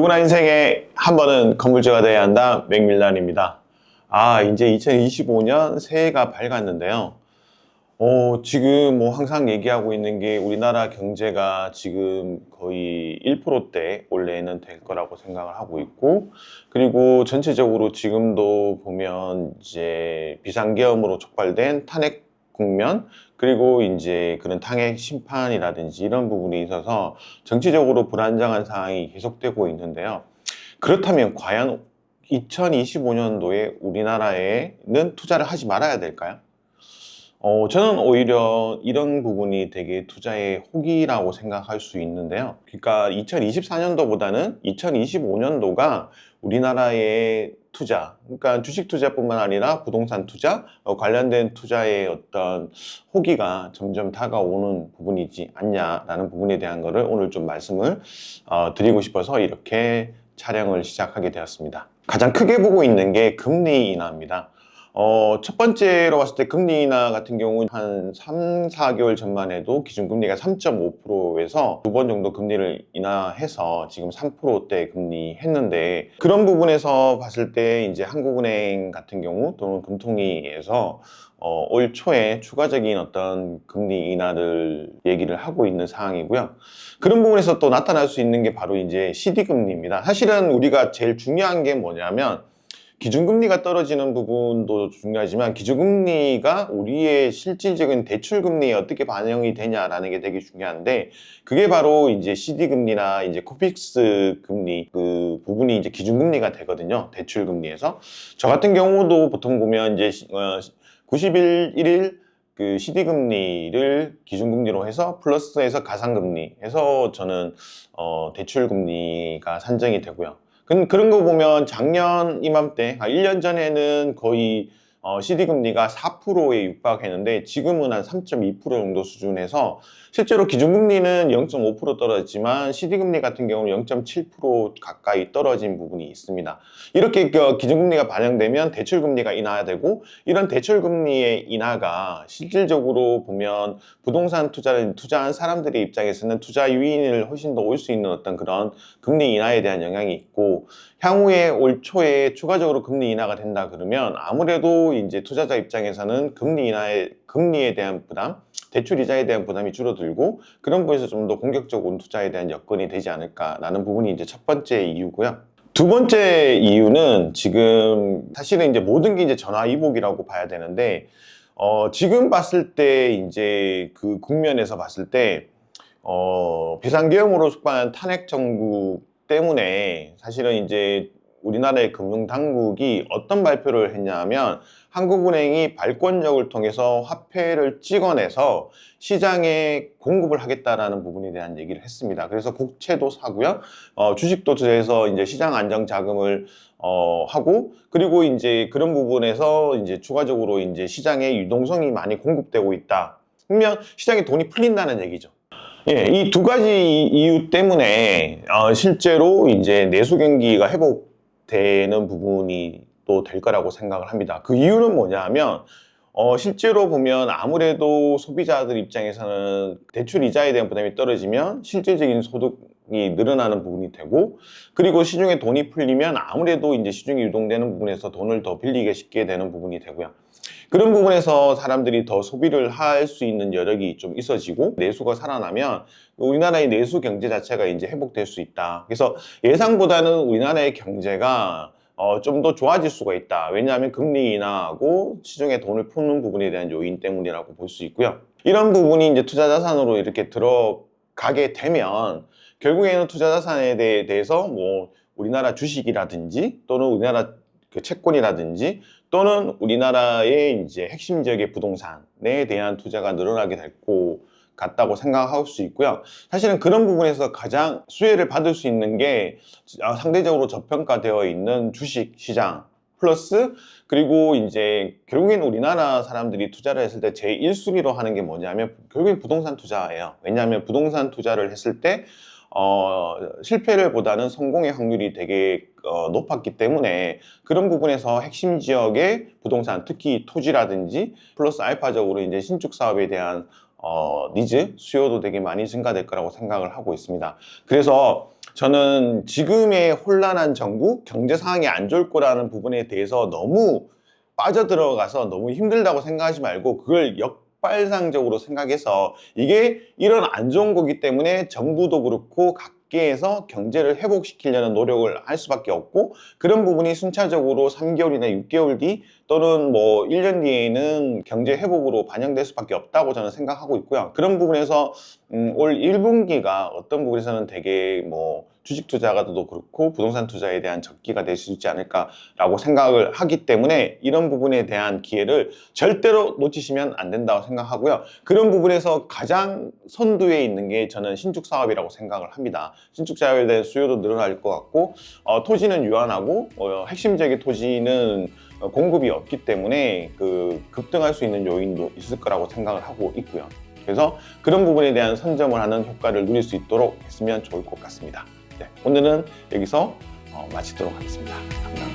누구나 인생에 한 번은 건물주가 돼야 한다. 맥밀란입니다. 이제 2025년 새해가 밝았는데요. 지금 뭐 항상 얘기하고 있는 게 우리나라 경제가 지금 거의 1%대 올해는 될 거라고 생각을 하고 있고, 그리고 전체적으로 지금도 보면 이제 비상계엄으로 촉발된 탄핵 국면, 그리고 이제 그런 탄핵 심판이라든지 이런 부분이 있어서 정치적으로 불안정한 상황이 계속되고 있는데요. 그렇다면 과연 2025년도에 우리나라에는 투자를 하지 말아야 될까요? 저는 오히려 이런 부분이 되게 투자의 호기라고 생각할 수 있는데요. 그러니까 2024년도보다는 2025년도가 우리나라의 투자, 그러니까 주식 투자뿐만 아니라 부동산 투자, 관련된 투자의 어떤 호기가 점점 다가오는 부분이지 않냐라는 부분에 대한 거를 오늘 좀 말씀을 드리고 싶어서 이렇게 촬영을 시작하게 되었습니다. 가장 크게 보고 있는 게 금리 인하입니다. 첫 번째로 봤을 때 금리 인하 같은 경우는 한 3, 4개월 전만 해도 기준금리가 3.5%에서 두 번 정도 금리를 인하해서 지금 3%대 금리 했는데, 그런 부분에서 봤을 때 이제 한국은행 같은 경우 또는 금통위에서 올 초에 추가적인 어떤 금리 인하를 얘기를 하고 있는 상황이고요. 그런 부분에서 또 나타날 수 있는 게 바로 이제 CD금리입니다. 사실은 우리가 제일 중요한 게 뭐냐면 기준금리가 떨어지는 부분도 중요하지만 기준금리가 우리의 실질적인 대출금리에 어떻게 반영이 되냐라는 게 되게 중요한데, 그게 바로 이제 CD금리나 이제 코픽스 금리 그 부분이 이제 기준금리가 되거든요. 대출금리에서. 저 같은 경우도 보통 보면 이제 90일 1일 그 CD금리를 기준금리로 해서 플러스해서 가상금리 해서 저는 대출금리가 산정이 되고요. 그런 거 보면 작년 이맘때 1년 전에는 거의 CD금리가 4%에 육박했는데 지금은 한 3.2% 정도 수준에서 실제로 기준금리는 0.5% 떨어졌지만 CD금리 같은 경우는 0.7% 가까이 떨어진 부분이 있습니다. 이렇게 기준금리가 반영되면 대출금리가 인하되고, 이런 대출금리의 인하가 실질적으로 보면 부동산 투자를 투자한 사람들의 입장에서는 투자 유인을 훨씬 더 올 수 있는 어떤 그런 금리 인하에 대한 영향이 있고, 향후에 올 초에 추가적으로 금리 인하가 된다 그러면 아무래도 이제 투자자 입장에서는 금리에 대한 부담, 대출 이자에 대한 부담이 줄어들고, 그런 부분에서 좀 더 공격적으로 투자에 대한 여건이 되지 않을까라는 부분이 이제 첫 번째 이유고요. 두 번째 이유는 지금 사실은 이제 모든 게 이제 전화위복이라고 봐야 되는데, 지금 봤을 때 이제 그 국면에서 봤을 때 비상계엄으로 속한 탄핵 정부 때문에 사실은 이제 우리나라의 금융당국이 어떤 발표를 했냐 하면, 한국은행이 발권력을 통해서 화폐를 찍어내서 시장에 공급을 하겠다라는 부분에 대한 얘기를 했습니다. 그래서 국채도 사고요, 주식도 투자해서 이제 시장 안정 자금을 하고, 그리고 이제 그런 부분에서 이제 추가적으로 이제 시장에 유동성이 많이 공급되고 있다. 그러면 시장에 돈이 풀린다는 얘기죠. 예, 이 두 가지 이유 때문에 실제로 이제 내수 경기가 회복되는 부분이 또 될 거라고 생각을 합니다. 그 이유는 뭐냐 하면 실제로 보면 아무래도 소비자들 입장에서는 대출 이자에 대한 부담이 떨어지면 실질적인 소득이 늘어나는 부분이 되고, 그리고 시중에 돈이 풀리면 아무래도 이제 시중에 유동되는 부분에서 돈을 더 빌리게 쉽게 되는 부분이 되고요. 그런 부분에서 사람들이 더 소비를 할 수 있는 여력이 좀 있어지고, 내수가 살아나면 우리나라의 내수 경제 자체가 이제 회복될 수 있다. 그래서 예상보다는 우리나라의 경제가 좀 더 좋아질 수가 있다. 왜냐하면 금리 인하하고 시중에 돈을 푸는 부분에 대한 요인 때문이라고 볼 수 있고요. 이런 부분이 이제 투자 자산으로 이렇게 들어가게 되면 결국에는 투자 자산에 대해서 뭐 우리나라 주식이라든지 또는 우리나라 그 채권이라든지 또는 우리나라의 이제 핵심 지역의 부동산에 대한 투자가 늘어나게 될 것 같다고 생각할 수 있고요. 사실은 그런 부분에서 가장 수혜를 받을 수 있는 게 상대적으로 저평가되어 있는 주식 시장 플러스, 그리고 이제 결국엔 우리나라 사람들이 투자를 했을 때 제 1순위로 하는 게 뭐냐면 결국엔 부동산 투자예요. 왜냐하면 부동산 투자를 했을 때 실패를 보다는 성공의 확률이 되게 높았기 때문에, 그런 부분에서 핵심 지역의 부동산, 특히 토지라든지 플러스 알파적으로 이제 신축 사업에 대한 니즈, 수요도 되게 많이 증가될 거라고 생각을 하고 있습니다. 그래서 저는 지금의 혼란한 정부, 경제 상황이 안 좋을 거라는 부분에 대해서 너무 빠져들어가서 너무 힘들다고 생각하지 말고 그걸 역발상적으로 생각해서 이게 이런 안 좋은 거기 때문에 정부도 그렇고 각계에서 경제를 회복시키려는 노력을 할 수밖에 없고 그런 부분이 순차적으로 3개월이나 6개월 뒤 또는 뭐 1년 뒤에는 경제 회복으로 반영될 수밖에 없다고 저는 생각하고 있고요. 그런 부분에서 올 1분기가 어떤 부분에서는 되게 뭐 주식 투자가도 그렇고 부동산 투자에 대한 적기가 될 수 있지 않을까라고 생각을 하기 때문에 이런 부분에 대한 기회를 절대로 놓치시면 안 된다고 생각하고요. 그런 부분에서 가장 선두에 있는 게 저는 신축 사업이라고 생각을 합니다. 신축 사업에 대한 수요도 늘어날 것 같고 토지는 유한하고 핵심적인 토지는 공급이 없기 때문에 그 급등할 수 있는 요인도 있을 거라고 생각을 하고 있고요. 그래서 그런 부분에 대한 선점을 하는 효과를 누릴 수 있도록 했으면 좋을 것 같습니다. 네, 오늘은 여기서 마치도록 하겠습니다. 감사합니다.